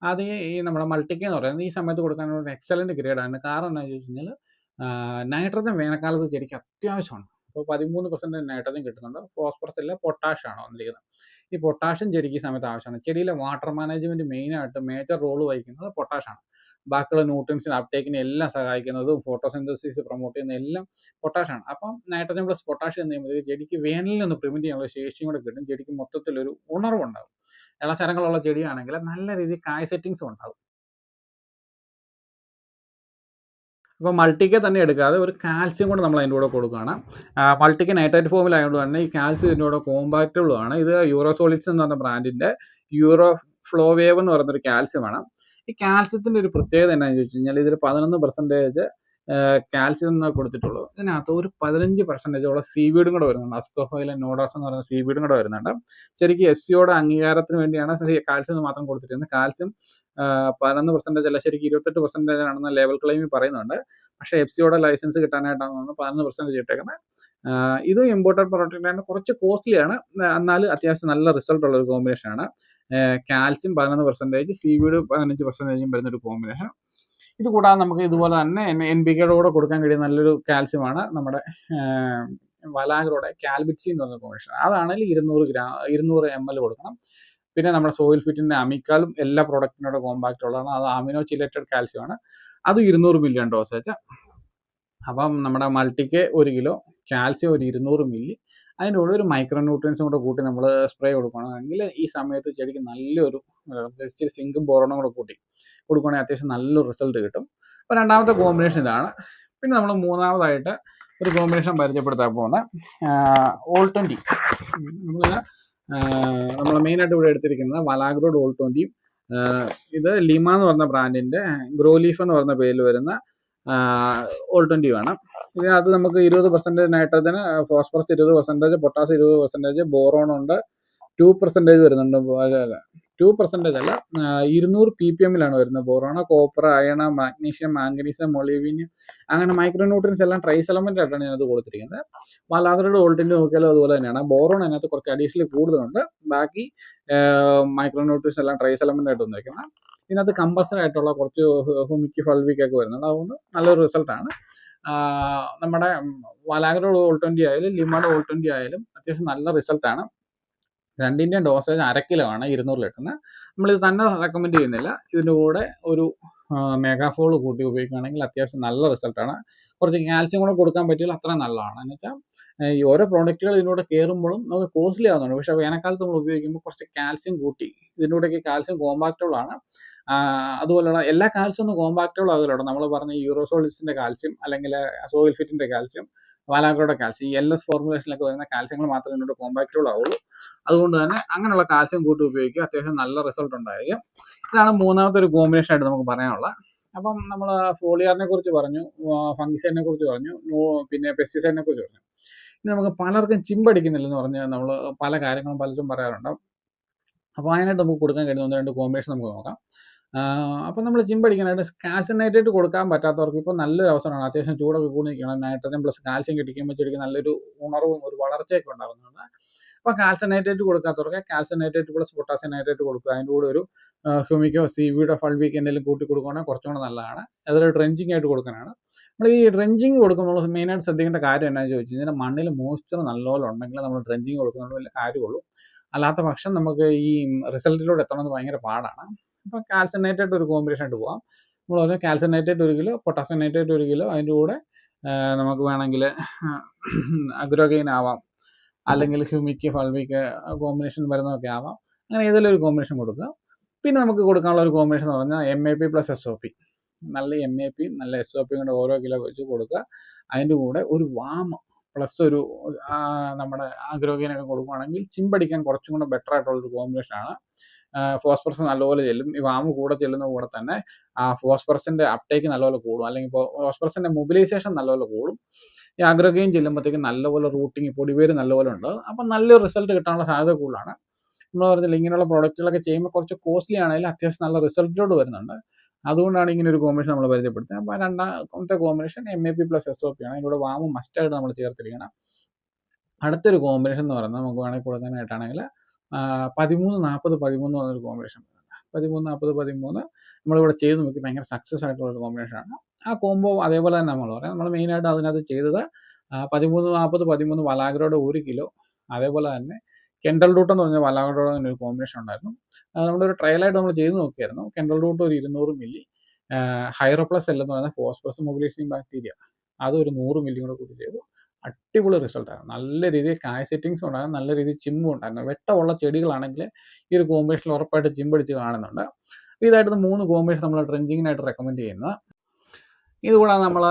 അത് ഈ നമ്മുടെ മൾട്ടിക്ക എന്ന് പറയുന്നത് ഈ സമയത്ത് കൊടുക്കാനുള്ള ഒരു എക്സലൻറ്റ് ഗ്രേഡാണ്. കാരണം എന്താണെന്ന് വെച്ച് കഴിഞ്ഞാൽ നൈട്രജൻ വേനൽക്കാലത്ത് ചെടിക്ക് അത്യാവശ്യമാണ്. അപ്പോൾ 13% നൈട്രജൻ കിട്ടുന്നുണ്ട്. ഫോസ്ഫറസ് അല്ല, പൊട്ടാഷാണ് വന്നിരിക്കുന്നത്. ഈ പൊട്ടാഷ്യം ചെടിക്ക് ഈ സമയത്ത് ആവശ്യമാണ്. ചെടിയിലെ വാട്ടർ മാനേജ്മെൻറ്റ് മെയിനായിട്ട് മേജർ റോൾ വഹിക്കുന്നത് പൊട്ടാഷാണ്. ബാക്കിയുള്ള ന്യൂട്രിയൻസിന് അപ്ടേക്കിനെ എല്ലാം സഹായിക്കുന്നതും ഫോട്ടോസിന്തസിസ് പ്രൊമോട്ട് ചെയ്യുന്ന എല്ലാം പൊട്ടാഷാണ്. അപ്പം നൈട്രജൻ പ്ലസ് പൊട്ടാഷ്യം എന്ന് ചെയ്യുമ്പോൾ ചെടിക്ക് വേനലിൽ നിന്ന് പ്രിവെൻറ്റ് ചെയ്യാനുള്ള ശേഷിയും കൂടെ കിട്ടും. ചെടിക്ക് മൊത്തത്തിലൊരു ഉണർവുണ്ടാകും. ഇളശരങ്ങളുള്ള ചെടിയാണെങ്കിൽ നല്ല രീതിയിൽ കായ് സെറ്റിങ്സും ഉണ്ടാകും. അപ്പോൾ മൾട്ടിക്ക തന്നെ എടുക്കാതെ ഒരു കാൽസ്യം കൊണ്ട് നമ്മൾ അതിൻ്റെ കൂടെ കൊടുക്കുകയാണ്. മൾട്ടിക്ക നൈട്രേറ്റ് ഫോമിലായതുകൊണ്ട് തന്നെ ഈ കാൽസ്യം ഇതിൻ്റെ കൂടെ കോമ്പാക്റ്റബിളും ആണ്. ഇത് യൂറോസോളിഡ്സ് എന്ന് പറഞ്ഞ ബ്രാൻഡിൻ്റെ യൂറോ ഫ്ലോവേവ് എന്ന് പറയുന്നൊരു കാൽസ്യമാണ്. ഈ കാൽസ്യത്തിൻ്റെ ഒരു പ്രത്യേകത എന്താണെന്ന് ചോദിച്ചു കഴിഞ്ഞാൽ ഇതിൽ 11% കാൽസ്യം കൊടുത്തിട്ടുള്ളൂ. ഇതിനകത്ത് ഒരു 15% സീവീഡും കൂടെ വരുന്നുണ്ട്. അസ്കോഫൈലം നോഡാസ് എന്ന് പറയുന്ന സീവീഡും കൂടെ വരുന്നുണ്ട്. ശരിക്കും FCOയുടെ അംഗീകാരത്തിന് വേണ്ടിയാണ് കാൽസ്യം മാത്രം കൊടുത്തിരിക്കുന്നത്. കാൽസ്യം 11% അല്ല, ശരിക്കും 28% ആണെന്ന് ലെവൽ ക്ലെയിമിൽ പറയുന്നുണ്ട്. പക്ഷേ FCOയുടെ ലൈസൻസ് കിട്ടാനായിട്ടാണ് 11% ഇട്ടേക്കുന്നത്. ഇത് ഇമ്പോർട്ടഡ് പ്രോഡക്റ്റാണ്, കുറച്ച് കോസ്റ്റ്ലിയാണ്, എന്നാൽ അത്യാവശ്യം നല്ല റിസൾട്ട് ഉള്ള ഒരു കോമ്പിനേഷനാണ്. കാൽസ്യം 11%, സീവീഡ് 15% വരുന്നൊരു കോമ്പിനേഷൻ. ഇത് കൂടാതെ നമുക്ക് ഇതുപോലെ തന്നെ NPKയുടെ കൂടെ കൊടുക്കാൻ കഴിയുന്ന നല്ലൊരു കാൽസ്യമാണ് നമ്മുടെ വലാഗ്രോയുടെ കാൽബിറ്റ്സി എന്ന് പറഞ്ഞ കോമ്പിനേഷൻ. അതാണെങ്കിൽ 200 ml കൊടുക്കണം. പിന്നെ നമ്മുടെ സോയിൽ ഫിറ്റിൻ്റെ അമിക്കാലും എല്ലാ പ്രോഡക്റ്റിനോട് കോമ്പാക്റ്റ് ഉള്ളതാണ്. അത് അമിനോ ചിലേറ്റഡ് കാൽസ്യമാണ്. അത് 200 മില്ലി ഡോസേജ്. അപ്പം നമ്മുടെ മൾട്ടിക്ക് 1 കിലോ, കാൽസ്യം ഒരു 200 മില്ലി, അതിൻ്റെ കൂടെ ഒരു മൈക്രോ ന്യൂട്രിയൻസും കൂടെ കൂട്ടി നമ്മൾ സ്പ്രേ കൊടുക്കുകയാണെങ്കിൽ ഈ സമയത്ത് ചെടിക്ക് നല്ലൊരു ഇച്ചിരി സിങ്കും ബോറോണും കൂടെ കൂട്ടി കൊടുക്കുകയാണെങ്കിൽ അത്യാവശ്യം നല്ലൊരു റിസൾട്ട് കിട്ടും. അപ്പോൾ രണ്ടാമത്തെ കോമ്പിനേഷൻ ഇതാണ്. പിന്നെ നമ്മൾ മൂന്നാമതായിട്ട് ഒരു കോമ്പിനേഷൻ പരിചയപ്പെടുത്താൻ പോകുന്ന ഓൾ-20. നമ്മൾ മെയിനായിട്ട് ഇവിടെ എടുത്തിരിക്കുന്നത് വലാഗ്രോഡ് ഓൾ-20. ഇത് ലിമ എന്ന് പറഞ്ഞ ബ്രാൻഡിൻ്റെ ഗ്രോ ലീഫ് എന്ന് പറഞ്ഞ പേരിൽ വരുന്ന ഓൾ-20 വേണം. ഇതിനകത്ത് നമുക്ക് 20% നൈട്രജന്, ഫോസ്ഫറസ് 20%, പൊട്ടാസ് 20%, ബോറോൺ ഉണ്ട് 2% വരുന്നുണ്ട്. 2% അല്ല, 200 ppm വരുന്നത്. Boron, copper, iron, magnesium, manganese, molybdenum, അങ്ങനെ മൈക്രോ ന്യൂട്രിയൻസ് എല്ലാം ട്രേസ് എലമെന്റ് ആയിട്ടാണ് ഇതിനകത്ത് കൊടുത്തിരിക്കുന്നത്. വലാഗ്രോഡ് ഓൾ-20 നോക്കിയാലും അതുപോലെ തന്നെയാണ്. ബോറോൺ അതിനകത്ത് കുറച്ച് അഡീഷണൽ കൂടുതലുണ്ട്. ബാക്കി മൈക്രോ ന്യൂട്രിയൻസ് എല്ലാം ട്രേസ് എലമെന്റ് ആയിട്ട് വന്നിരിക്കുന്നത്. ഇതിനകത്ത് കമ്പൾസറി ആയിട്ടുള്ള കുറച്ച് ഹുമിക് ഫൾവിക്കൊക്കെ വരുന്നുണ്ട്. അതുകൊണ്ട് നല്ലൊരു റിസൾട്ടാണ്. നമ്മുടെ വലാഗ്രോഡ് ഓൾ-20 ആയാലും ലിമയുടെ ഓൾ-20 ആയാലും അത്യാവശ്യം നല്ല റിസൾട്ടാണ്. രണ്ടിൻ്റെയും ഡോസേജ് 1/2 കിലോ ആണ് 200 ലിറ്ററിന്. നമ്മളിത് തന്നെ റെക്കമെൻഡ് ചെയ്യുന്നില്ല. ഇതിൻ്റെ കൂടെ ഒരു മെഗാഫോൾ കൂട്ടി ഉപയോഗിക്കുകയാണെങ്കിൽ അത്യാവശ്യം നല്ല റിസൾട്ടാണ്. കുറച്ച് കാൽസ്യം കൂടെ കൊടുക്കാൻ പറ്റിയാൽ അത്ര നല്ലതാണ്. എന്ന് വെച്ചാൽ ഈ ഓരോ പ്രോഡക്റ്റുകൾ ഇതിലൂടെ കയറുമ്പോഴും നമുക്ക് കോസ്റ്റ്ലി ആവുന്നുണ്ട്. പക്ഷേ വേനൽക്കാലത്ത് നമ്മൾ ഉപയോഗിക്കുമ്പോൾ കുറച്ച് കാൽസ്യം കൂട്ടി, ഇതിൻ്റെ കൂടെയൊക്കെ കാൽസ്യം കോമ്പാക്റ്റബിൾ ആണ്. അതുപോലെയുള്ള എല്ലാ കാൽസ്യം ഒന്നും കോമ്പാക്റ്റബിൾ ആകില്ല. നമ്മൾ പറഞ്ഞ യൂറോസോളിഡ്സിൻ്റെ കാൽസ്യം അല്ലെങ്കിൽ സോയിൽ ഫിറ്റിൻ്റെ കാൽസ്യം, വലാഗ്രോയുടെ കാൽസ്യം, ഈ LS ഫോർമുലേഷനിലൊക്കെ വരുന്ന കാൽസ്യങ്ങൾ മാത്രമേ ഇതിനോട് കോമ്പാക്റ്റബിൾ ആവുള്ളൂ. അതുകൊണ്ട് തന്നെ അങ്ങനെയുള്ള കാൽസ്യം കൂട്ടി ഉപയോഗിക്കുക, അത്യാവശ്യം നല്ല റിസൾട്ട് ഉണ്ടായിരിക്കും. ഇതാണ് മൂന്നാമത്തെ ഒരു കോമ്പിനേഷൻ ആയിട്ട് നമുക്ക് പറയാനുള്ളത്. അപ്പം നമ്മൾ ഫോളിയാറിനെ കുറിച്ച് പറഞ്ഞു, ഫംഗിസൈഡിനെ കുറിച്ച് പറഞ്ഞു, പിന്നെ പെസ്റ്റിസൈഡിനെ കുറിച്ച് പറഞ്ഞു. ഇനി നമുക്ക് പലർക്കും ചിമ്പടിക്കുന്നില്ലെന്ന് പറഞ്ഞാൽ നമ്മൾ പല കാര്യങ്ങളും പലരും പറയാറുണ്ട്. അപ്പോൾ അതിനായിട്ട് നമുക്ക് കൊടുക്കാൻ കഴിയുന്ന 1-2 കോമ്പിനേഷൻ നമുക്ക് നോക്കാം. അപ്പോൾ നമ്മൾ ചിമ്പടിക്കാനായിട്ട് കാൽസ്യം നൈട്രേറ്റ് കൊടുക്കാൻ പറ്റാത്തവർക്ക് ഇപ്പോൾ നല്ലൊരു അവസരമാണ്. അത്യാവശ്യം ചൂടൊക്കെ കൂടി നിൽക്കണം, നൈട്രജൻ പ്ലസ് കാൽസ്യം കിട്ടിക്കുമ്പോൾ ചെടിക്ക് നല്ലൊരു ഉണർവും ഒരു വളർച്ചയൊക്കെ ഉണ്ടാകുന്നതാണ്. അപ്പോൾ കാൽസ്യം നൈട്രേറ്റ് കൊടുക്കാത്തവർക്ക് calcium nitrate plus potassium nitrate കൊടുക്കുക. അതിൻ്റെ കൂടെ ഒരു ഹ്യൂമിക്കോ സീവീഡോ ഫൾവിക്കോ എന്തെങ്കിലും കൂട്ടി കൊടുക്കുകയാണെങ്കിൽ കുറച്ചും കൂടെ നല്ലതാണ്. അതൊരു ഡ്രെഞ്ചിങ് ആയിട്ട് കൊടുക്കാനാണ്. നമ്മൾ ഈ ഡ്രെഞ്ചിങ് കൊടുക്കുമ്പോൾ മെയിനായിട്ട് ശ്രദ്ധിക്കേണ്ട കാര്യം എന്താണെന്ന് ചോദിച്ചു കഴിഞ്ഞാൽ മണ്ണിൽ മോയ്സ്ചർ നല്ലപോലെ ഉണ്ടെങ്കിൽ നമ്മൾ ഡ്രെഞ്ചിങ് കൊടുക്കുന്നത് വലിയ കാര്യമുള്ളൂ. അല്ലാത്ത പക്ഷം നമുക്ക് ഈ റിസൾട്ടിലൂടെ എത്തണമെന്ന് ഭയങ്കര പാടാണ്. അപ്പോൾ കാൽസ്യം നൈട്രേറ്റ് ഒരു കോമ്പിനേഷൻ ആയിട്ട് പോകാം. നമ്മൾ പറഞ്ഞാൽ calcium nitrate 1 kilo, potassium nitrate 1 kilo, അതിൻ്റെ കൂടെ നമുക്ക് വേണമെങ്കിൽ അഗ്രോഗെയിൻ ആവാം, അല്ലെങ്കിൽ ഹ്യൂമിക് ഫൾവിക് കോമ്പിനേഷൻ വരുന്നതൊക്കെ ആവാം. അങ്ങനെ ഏതെങ്കിലും ഒരു കോമ്പിനേഷൻ കൊടുക്കുക. പിന്നെ നമുക്ക് കൊടുക്കാനുള്ള ഒരു കോമ്പിനേഷൻ എന്ന് പറഞ്ഞാൽ MAP പ്ലസ് SOP. നല്ല MAP നല്ല SOP കൊണ്ട് ഓരോ കിലോ വെച്ച് കൊടുക്കുക. അതിൻ്റെ കൂടെ ഒരു വാം പ്ലസ് ഒരു നമ്മുടെ ആഗ്രോഗിനൊക്കെ കൊടുക്കുകയാണെങ്കിൽ ചിമ്പടിക്കാൻ കുറച്ചും കൂടെ ബെറ്റർ ആയിട്ടുള്ളൊരു കോമ്പിനേഷനാണ്. ഫോസ്ഫറസ് നല്ലപോലെ ചെല്ലും. ഈ വാമ് കൂടെ ചെല്ലുന്ന കൂടെ തന്നെ ആ ഫോസ്ഫറസിന്റെ അപ്ടേക്ക് നല്ലപോലെ കൂടും, അല്ലെങ്കിൽ ഫോസ്ഫറസിന്റെ മൊബിലൈസേഷൻ നല്ലപോലെ കൂടും. ഈ ആഗ്രോഗെയിൻ ചെല്ലുമ്പോഴത്തേക്കും നല്ലപോലെ റൂട്ടിങ് പൊടിവേര് നല്ലപോലെ ഉണ്ട്. അപ്പം നല്ലൊരു റിസൾട്ട് കിട്ടാനുള്ള സാധ്യത കൂടുതലാണ്. നമ്മൾ പറഞ്ഞില്ല, ഇങ്ങനെയുള്ള പ്രോഡക്റ്റുകളൊക്കെ ചെയ്യുമ്പോൾ കുറച്ച് കോസ്റ്റ്ലി ആണെങ്കിലും അത്യാവശ്യം നല്ല റിസൾട്ടിലോട്ട് വരുന്നുണ്ട്. അതുകൊണ്ടാണ് ഇങ്ങനെ ഒരു കോമ്പിനേഷൻ നമ്മൾ പരിചയപ്പെടുത്തുന്നത്. അപ്പോൾ രണ്ടാമത്തെ കോമ്പിനേഷൻ MAP പ്ലസ് SOP ആണ്. ഇതിലൂടെ വാമ് മസ്റ്റായിട്ട് നമ്മൾ ചേർത്തിരിക്കണം. അടുത്തൊരു കോമ്പിനേഷൻ എന്ന് പറയുന്നത് നമുക്ക് വേണമെങ്കിൽ കൊടുക്കാനായിട്ടാണെങ്കിൽ 13-40-13 എന്നൊരു കോമ്പിനേഷൻ. 13-40-13 നമ്മളിവിടെ ചെയ്ത് നോക്കി ഭയങ്കര സക്സസ് ആയിട്ടുള്ളൊരു കോമ്പിനേഷനാണ്. ആ കോംബോ അതേപോലെ തന്നെ നമ്മൾ പറയാം. നമ്മൾ മെയിനായിട്ട് അതിനകത്ത് ചെയ്തത് 13-40-13 വലാഗ്രയുടെ 1 കിലോ, അതേപോലെ തന്നെ കെൻഡൽ റൂട്ട് എന്ന് പറഞ്ഞ വലാഗ്രയുടെ ഒരു കോമ്പിനേഷൻ ഉണ്ടായിരുന്നു. നമ്മളൊരു ട്രയലായിട്ട് നമ്മൾ ചെയ്ത് നോക്കിയായിരുന്നു. കെൻഡൽ റൂട്ട് ഒരു 200 മില്ലി, ഹൈറോപ്ലസ് എന്ന് പറയുന്ന ഫോസ്ഫറസ് മൊബിലൈസിങ് ബാക്ടീരിയ അതൊരു 100 മില്ലി കൂടെ കൂടി ചെയ്തു. അടിപൊളി റിസൾട്ടായിരുന്നു. നല്ല രീതിയിൽ കായ് സെറ്റിങ്സും ഉണ്ടായിരുന്നു, നല്ല രീതിയിൽ ചിമ്പും ഉണ്ടായിരുന്നു. വെട്ടമുള്ള ചെടികളാണെങ്കിൽ ഈ ഒരു കോമ്പിനേഷനിൽ ഉറപ്പായിട്ട് ചിമ്പടിച്ച് കാണുന്നുണ്ട്. ഇതായിട്ട് 3 കോമ്പിനേഷൻ നമ്മൾ ട്രെഞ്ചിങ്ങിനായിട്ട് റെക്കമെൻഡ് ചെയ്യുന്നത്. ഇതുകൂടാതെ നമ്മൾ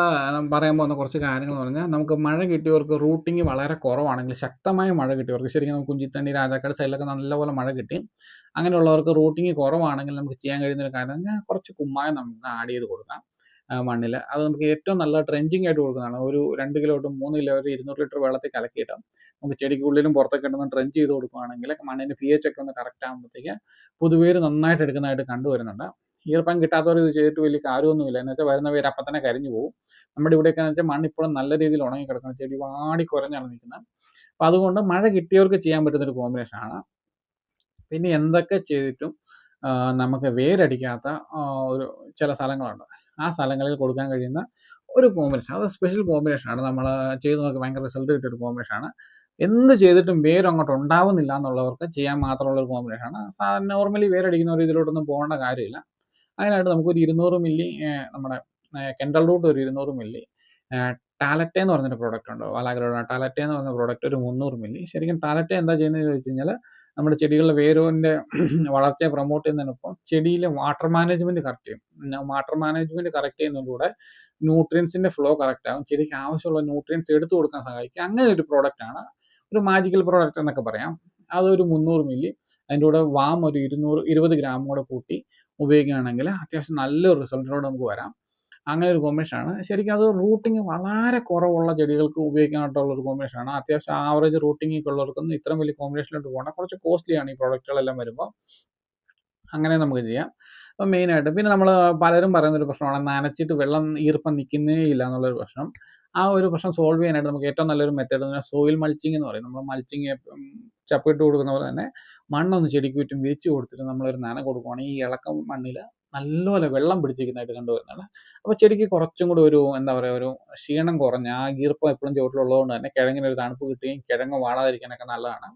പറയാൻ പോകുന്ന കുറച്ച് കാര്യങ്ങൾ എന്ന് പറഞ്ഞാൽ, നമുക്ക് മഴ കിട്ടിയവർക്ക് റൂട്ടിങ് വളരെ കുറവാണെങ്കിൽ, ശക്തമായ മഴ കിട്ടിയവർക്ക്, ശരിക്കും നമുക്ക് കുഞ്ചിത്തണ്ണി രാജാക്കാട് സൈഡിലൊക്കെ നല്ലപോലെ മഴ കിട്ടി, അങ്ങനെയുള്ളവർക്ക് റൂട്ടിങ് കുറവാണെങ്കിൽ നമുക്ക് ചെയ്യാൻ കഴിയുന്ന ഒരു കാര്യം പറഞ്ഞാൽ കുറച്ച് കുമ്മായം നമുക്ക് ആഡ് ചെയ്ത് കൊടുക്കാം മണ്ണിൽ. അത് നമുക്ക് ഏറ്റവും നല്ല ട്രെഞ്ചിങ് ആയിട്ട് കൊടുക്കുന്നതാണ്. ഒരു 2 കിലോ തൊട്ട് 3 കിലോ ഒരു 200 ലിറ്റർ വെള്ളത്തിൽ കലക്കിയിട്ട് നമുക്ക് ചെടിക്കുള്ളിലും പുറത്തൊക്കെ ഇടുന്ന ട്രെഞ്ച് ചെയ്ത് കൊടുക്കുകയാണെങ്കിൽ മണ്ണിൻ്റെ pH ഒക്കെ ഒന്ന് കറക്റ്റ് ആകുമ്പോഴത്തേക്ക് പുതുവേര് നന്നായിട്ട് എടുക്കുന്നതായിട്ട് കണ്ടുവരുന്നുണ്ട്. ഈർപ്പം കിട്ടാത്തവർ ഇത് ചെയ്തിട്ട് വലിയ കാര്യമൊന്നുമില്ല. എന്ന് വെച്ചാൽ വരുന്ന പേര് അപ്പം തന്നെ കരിഞ്ഞു പോകും. നമ്മുടെ ഇവിടെയൊക്കെ എന്ന് വെച്ചാൽ മണ്ണ് ഇപ്പോഴും നല്ല രീതിയിൽ ഉണങ്ങി കിടക്കുന്ന, ചെടി വാടി കുറഞ്ഞാണ് നിൽക്കുന്നത്. അപ്പോൾ അതുകൊണ്ട് മഴ കിട്ടിയവർക്ക് ചെയ്യാൻ പറ്റുന്നൊരു കോമ്പിനേഷനാണ്. പിന്നെ എന്തൊക്കെ ചെയ്തിട്ടും നമുക്ക് വേരടിക്കാത്ത ഒരു ചില സ്ഥലങ്ങളുണ്ട്. ആ സ്ഥലങ്ങളിൽ കൊടുക്കാൻ കഴിയുന്ന ഒരു കോമ്പിനേഷൻ, അത് സ്പെഷ്യൽ കോമ്പിനേഷനാണ്. നമ്മൾ ചെയ്ത് നോക്കി ഭയങ്കര റിസൾട്ട് കിട്ടിയൊരു കോമ്പിനേഷനാണ്. എന്ത് ചെയ്തിട്ടും വേര് അങ്ങോട്ട് ഉണ്ടാവുന്നില്ല എന്നുള്ളവർക്ക് ചെയ്യാൻ മാത്രമുള്ളൊരു കോമ്പിനേഷനാണ്. സാധാരണ നോർമലി വേരടിക്കുന്നവർ ഇതിലോട്ടൊന്നും പോകേണ്ട കാര്യമില്ല. അതിനായിട്ട് നമുക്കൊരു 200 മില്ലി നമ്മുടെ കെൻഡൽ റൂട്ട് ഒരു 200 മില്ലി, ടാലറ്റെ എന്ന് പറഞ്ഞൊരു പ്രോഡക്റ്റ് ഉണ്ട്, വലാഗ്രയുടെ ടാലറ്റെ എന്ന് പറഞ്ഞ പ്രോഡക്റ്റ് ഒരു 300 മില്ലി. ശരിക്കും ടാലറ്റെ എന്താ ചെയ്യുന്നത് ചോദിച്ചു കഴിഞ്ഞാൽ, നമ്മുടെ ചെടികളുടെ വേരോൻ്റെ വളർച്ചയെ പ്രൊമോട്ട് ചെയ്യുന്നതിനൊപ്പം ചെടിയിലെ വാട്ടർ മാനേജ്മെൻറ്റ് കറക്റ്റ് ചെയ്യും. വാട്ടർ മാനേജ്മെൻറ്റ് കറക്റ്റ് ചെയ്യുന്നതിലൂടെ ന്യൂട്രിയൻസിൻ്റെ ഫ്ലോ കറക്റ്റ് ആകും, ചെടിക്ക് ആവശ്യമുള്ള ന്യൂട്രിയൻസ് എടുത്തു കൊടുക്കാൻ സഹായിക്കും. അങ്ങനെ ഒരു പ്രോഡക്റ്റാണ്, ഒരു മാജിക്കൽ പ്രോഡക്റ്റ് എന്നൊക്കെ പറയാം. അതൊരു 300 മില്ലി, അതിൻ്റെ കൂടെ വാം ഒരു 20 ഗ്രാം കൂടെ കൂട്ടി ഉപയോഗിക്കുകയാണെങ്കിൽ അത്യാവശ്യം നല്ലൊരു റിസൾട്ടിനോട് നമുക്ക് വരാം. അങ്ങനെ ഒരു കോമ്പിനേഷനാണ്. ശരിക്കും അത് റൂട്ടിങ് വളരെ കുറവുള്ള ചെടികൾക്ക് ഉപയോഗിക്കാനായിട്ടുള്ള ഒരു കോമ്പിനേഷനാണ്. അത്യാവശ്യം ആവറേജ് റൂട്ടിങ് ഒക്കെ ഉള്ളവർക്കൊന്നും ഇത്രയും വലിയ കോമ്പിനേഷനിലോട്ട് പോകണ്ട. കുറച്ച് കോസ്റ്റ്ലിയാണ് ഈ പ്രോഡക്റ്റുകളെല്ലാം വരുമ്പോൾ. അങ്ങനെ നമുക്ക് ചെയ്യാം. അപ്പം മെയിനായിട്ട് പിന്നെ നമ്മൾ പലരും പറയുന്നൊരു പ്രശ്നമാണ് നനച്ചിട്ട് വെള്ളം ഈർപ്പം നിൽക്കുന്നേ ഇല്ല എന്നുള്ളൊരു പ്രശ്നം. ആ ഒരു പ്രശ്നം സോൾവ് ചെയ്യാനായിട്ട് നമുക്ക് ഏറ്റവും നല്ലൊരു മെത്തേഡ് എന്ന് പറഞ്ഞാൽ സോയിൽ മൾച്ചിങ് എന്ന് പറയും. നമ്മൾ മൾച്ചിങ് ചപ്പിട്ട് കൊടുക്കുന്ന പോലെ തന്നെ മണ്ണൊന്ന് ചെടിക്ക് ചുറ്റും വിരിച്ച് കൊടുത്തിട്ട് നമ്മളൊരു നന കൊടുക്കുകയാണെങ്കിൽ ഈ ഇളക്കം മണ്ണിൽ നല്ലപോലെ വെള്ളം പിടിച്ചിരിക്കുന്നതായിട്ട് കണ്ടുവരുന്നതാണ്. അപ്പോൾ ചെടിക്ക് കുറച്ചും കൂടി ഒരു എന്താ പറയുക, ഒരു ക്ഷീണം കുറഞ്ഞ, ആ ഈർപ്പം എപ്പോഴും ചുവട്ടിലുള്ളതുകൊണ്ട് തന്നെ കിഴങ്ങിനൊരു തണുപ്പ് കിട്ടുകയും കിഴങ്ങ് വാടാതിരിക്കാനൊക്കെ നല്ലതാണ്.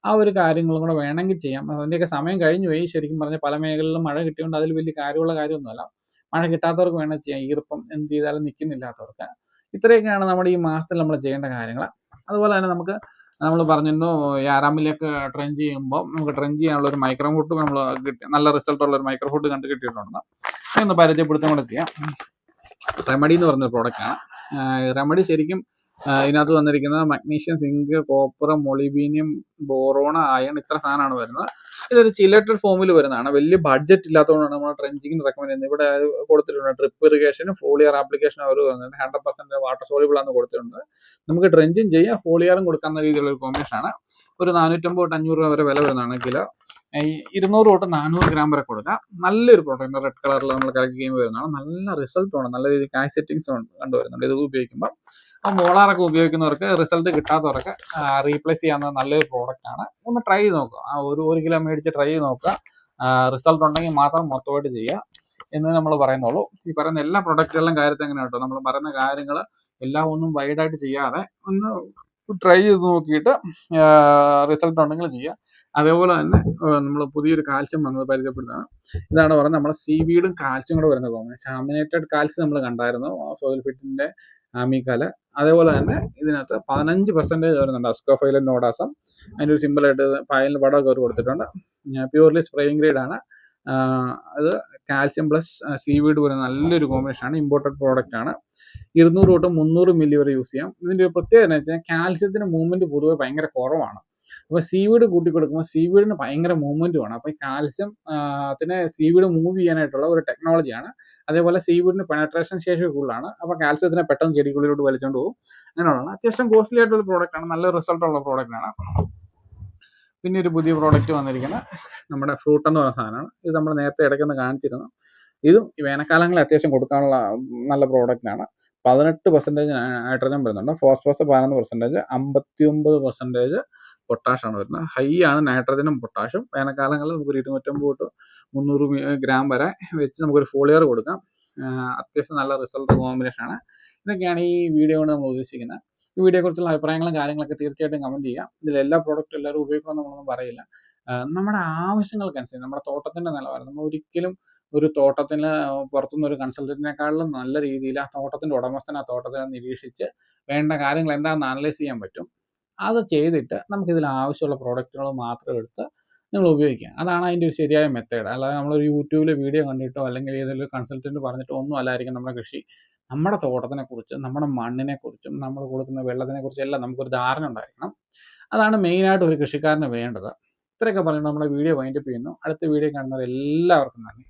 ആ ഒരു കാര്യങ്ങളും കൂടെ വേണമെങ്കിൽ ചെയ്യാം. അതിൻ്റെയൊക്കെ സമയം കഴിഞ്ഞു പോയി. ശരിക്കും പറഞ്ഞാൽ പല മേഖലകളിലും മഴ കിട്ടിയതുകൊണ്ട് അതിൽ വലിയ കാര്യമുള്ള കാര്യമൊന്നുമല്ല. മഴ കിട്ടാത്തവർക്ക് വേണമെങ്കിൽ ചെയ്യാം, ഈർപ്പം എന്ത് ചെയ്താലും നിൽക്കുന്നില്ലാത്തവർക്ക്. ഇത്രയൊക്കെയാണ് നമ്മുടെ ഈ മാസത്തിൽ നമ്മൾ ചെയ്യേണ്ട കാര്യങ്ങൾ. അതുപോലെ തന്നെ നമ്മൾ പറഞ്ഞിരുന്നു, ഈ ആരാമിലേക്ക് ട്രെഞ്ച് ചെയ്യുമ്പോൾ നമുക്ക് ട്രെഞ്ച് ചെയ്യാനുള്ള ഒരു മൈക്രോ ഫുഡ് നമ്മൾ കിട്ടി, നല്ല റിസൾട്ടുള്ള ഒരു മൈക്രോ ഫുഡ് കിട്ടിയിട്ടുണ്ട്. അതൊന്ന് പരിചയപ്പെടുത്തും കൂടെ ചെയ്യാം. റെമഡി എന്ന് പറഞ്ഞൊരു പ്രോഡക്റ്റാണ്. റെമഡി ശരിക്കും ഇതിനകത്ത് വന്നിരിക്കുന്നത് magnesium, zinc, copper, molybdenum, boron, iron, ഇത്ര സാധനമാണ് വരുന്നത്. ഇതൊരു ചിലേറ്റഡ് ഫോമിൽ വരുന്നതാണ്. വലിയ ബഡ്ജറ്റ് ഇല്ലാത്തതുകൊണ്ടാണ് നമ്മൾ ട്രെഞ്ചിങ്ങിന് റെക്കമെൻഡ് ചെയ്യുന്നത്. ഇവിടെ കൊടുത്തിട്ടുണ്ട് ഡ്രിപ്പ് ഇറിഗേഷനും ഫോളിയർ ആപ്ലിക്കേഷനും അവർ വന്നിട്ടുണ്ട്. 100% വാട്ടർ സോളിബിൾ ആണെന്ന് കൊടുത്തിട്ടുണ്ട്. നമുക്ക് ഡ്രെഞ്ചും ചെയ്യാം, ഫോളിയറും കൊടുക്കാവുന്ന രീതിയിലുള്ള ഒരു കോമ്പിനേഷനാണ്. ഒരു 450-500 രൂപ വരെ വില വരുന്നതാണ് കിലോ. 200 തൊട്ട് 400 ഗ്രാം വരെ കൊടുക്കാം. നല്ലൊരു പ്രോഡക്റ്റ്, റെഡ് കളറിൽ നമ്മൾ കലക്കി കഴിയുമ്പോൾ വരുന്നതാണ്. നല്ല റിസൾട്ടാണ്, നല്ല രീതിയിൽ കായ് സെറ്റിങ്സ് കണ്ടുവരുന്നുണ്ട് ഇത് ഉപയോഗിക്കുമ്പോൾ. അപ്പോൾ മോളാറൊക്കെ ഉപയോഗിക്കുന്നവർക്ക്, റിസൾട്ട് കിട്ടാത്തവർക്ക് റീപ്ലേസ് ചെയ്യാവുന്ന നല്ലൊരു പ്രോഡക്റ്റാണ്. ഒന്ന് ട്രൈ ചെയ്ത് നോക്കുക. ആ ഒരു കിലോ മേടിച്ച് ട്രൈ ചെയ്ത് നോക്കുക. റിസൾട്ട് ഉണ്ടെങ്കിൽ മാത്രം മൊത്തമായിട്ട് ചെയ്യുക എന്ന് നമ്മൾ പറയുന്നുള്ളൂ. ഈ പറയുന്ന എല്ലാ പ്രൊഡക്റ്റുകളുടെ കാര്യത്തിൽ എങ്ങനെ കേട്ടോ, നമ്മൾ പറയുന്ന കാര്യങ്ങൾ എല്ലാം ഒന്നും വൈഡായിട്ട് ചെയ്യാതെ ഒന്ന് ട്രൈ ചെയ്ത് നോക്കിയിട്ട് റിസൾട്ട് ഉണ്ടെങ്കിൽ ചെയ്യുക. അതേപോലെ തന്നെ നമ്മൾ പുതിയൊരു കാൽസ്യം വന്നത് പരിചയപ്പെടുന്നതാണ്. ഇതാണ് പറയുന്നത്, നമ്മൾ സീവീഡും കാൽസ്യം കൂടെ വരുന്ന കോമ്പിനേഷൻ. ലാമിനേറ്റഡ് കാൽസ്യം നമ്മൾ കണ്ടായിരുന്നു സോയിൽ ഫിറ്റിൻ്റെ ആമിക്കാല്. അതേപോലെ തന്നെ ഇതിനകത്ത് 15% വരുന്നുണ്ട് അസ്കോഫൈലൻ നോഡാസം. അതിൻ്റെ ഒരു സിമ്പിളായിട്ട് ഫയലിന് പടമൊക്കെ അവർ കൊടുത്തിട്ടുണ്ട്. പ്യൂർലി സ്പ്രേയിങ് ഗ്രേഡ് ആണ്. അത് കാൽസ്യം പ്ലസ് സീവീഡ് പോലെ നല്ലൊരു കോമ്പിനേഷനാണ്. ഇമ്പോർട്ടഡ് പ്രോഡക്റ്റ് ആണ്. 200 തൊട്ട് 300 മില്ലി വരെ യൂസ് ചെയ്യാം. ഇതിൻ്റെ ഒരു പ്രത്യേകത എന്ന് വെച്ചാൽ കാൽസ്യത്തിന് മൂവ്മെൻറ്റ് പൊതുവെ ഭയങ്കര കുറവാണ്. അപ്പോൾ സീവീഡ് കൂട്ടി കൊടുക്കുമ്പോൾ സീവീഡിന് ഭയങ്കര മൂവ്മെൻറ്റുമാണ്. അപ്പോൾ ഈ കാൽസ്യം ത്തിന് സീവീഡ് മൂവ് ചെയ്യാനായിട്ടുള്ള ഒരു ടെക്നോളജിയാണ്. അതേപോലെ സീവീഡിന് പെനട്രേഷൻ ശേഷി കൂടുതലാണ്. അപ്പോൾ കാൽസ്യത്തിനെ പെട്ടെന്ന് ചെടിക്കുള്ളിലോട്ട് വലിച്ചുകൊണ്ട് പോകും. അങ്ങനെയുള്ളതാണ്. അത്യാവശ്യം കോസ്റ്റ്ലി ആയിട്ടുള്ള പ്രോഡക്റ്റാണ്. നല്ല റിസൾട്ടുള്ള പ്രോഡക്റ്റാണ്. പിന്നെ ഒരു പുതിയ പ്രോഡക്റ്റ് വന്നിരിക്കുന്നത് നമ്മുടെ ഫ്രൂട്ട് എന്ന് പറയുന്ന സാധനമാണ്. ഇത് നമ്മൾ നേരത്തെ ഇടയ്ക്കൊന്ന് കാണിച്ചിരുന്നു. ഇതും ഈ വേനൽക്കാലങ്ങളിൽ അത്യാവശ്യം കൊടുക്കാനുള്ള നല്ല പ്രോഡക്റ്റാണ്. 18% നൈട്രജൻ വരുന്നുണ്ട്. ഫോസ്ഫറസ് 11%, 59% പൊട്ടാഷാണ് വരുന്നത്. ഹൈ ആണ് നൈട്രജനും പൊട്ടാഷും. വേനൽക്കാലങ്ങളിൽ നമുക്കൊരു 250 തൊട്ട് 300 ഗ്രാം വരെ വെച്ച് നമുക്കൊരു ഫോളിയർ കൊടുക്കാം. അത്യാവശ്യം നല്ല റിസൾട്ട് കോമ്പിനേഷനാണ്. ഇതൊക്കെയാണ് ഈ വീഡിയോ കൊണ്ട് നമ്മൾ ഉദ്ദേശിക്കുന്നത്. ഈ വീഡിയോയെക്കുറിച്ചുള്ള അഭിപ്രായങ്ങളും കാര്യങ്ങളൊക്കെ തീർച്ചയായിട്ടും കമൻറ്റ് ചെയ്യാം. ഇതിലെല്ലാ പ്രോഡക്റ്റും എല്ലാവരും ഉപയോഗിക്കണമെന്ന് നമ്മളൊന്നും പറയില്ല. നമ്മുടെ ആവശ്യങ്ങൾക്കനുസരിച്ച് നമ്മുടെ തോട്ടത്തിൻ്റെ നിലവാരം നമ്മൾ ഒരിക്കലും ഒരു തോട്ടത്തിൽ പുറത്തുനിന്ന് ഒരു കൺസൾട്ടൻറ്റിനേക്കാളും നല്ല രീതിയിൽ ആ തോട്ടത്തിൻ്റെ ഉടമസ്ഥൻ ആ തോട്ടത്തിനെ നിരീക്ഷിച്ച് വേണ്ട കാര്യങ്ങൾ എന്താണെന്ന് അനലൈസ് ചെയ്യാൻ പറ്റും. അത് ചെയ്തിട്ട് നമുക്കിതിൽ ആവശ്യമുള്ള പ്രോഡക്റ്റുകൾ മാത്രം എടുത്ത് നിങ്ങൾ ഉപയോഗിക്കുക. അതാണ് അതിൻ്റെ ഒരു ശരിയായ മെത്തേഡ്. അല്ലാതെ നമ്മളൊരു യൂട്യൂബിൽ വീഡിയോ കണ്ടിട്ടോ അല്ലെങ്കിൽ ഏതെങ്കിലും കൺസൾട്ടൻറ്റ് പറഞ്ഞിട്ടോ ഒന്നും അല്ലായിരിക്കും നമ്മുടെ കൃഷി. നമ്മുടെ തോട്ടത്തിനെക്കുറിച്ചും നമ്മുടെ മണ്ണിനെക്കുറിച്ചും നമ്മൾ കൊടുക്കുന്ന വെള്ളത്തിനെക്കുറിച്ചും എല്ലാം നമുക്കൊരു ധാരണ ഉണ്ടായിരിക്കണം. അതാണ് മെയിനായിട്ട് ഒരു കൃഷിക്കാരന് വേണ്ടത്. ഇത്രയൊക്കെ പറഞ്ഞ് നമ്മുടെ വീഡിയോ വൈൻഡപ്പ് ചെയ്യുന്നു. അടുത്ത വീഡിയോ കാണുന്നവർ എല്ലാവർക്കും നന്ദി.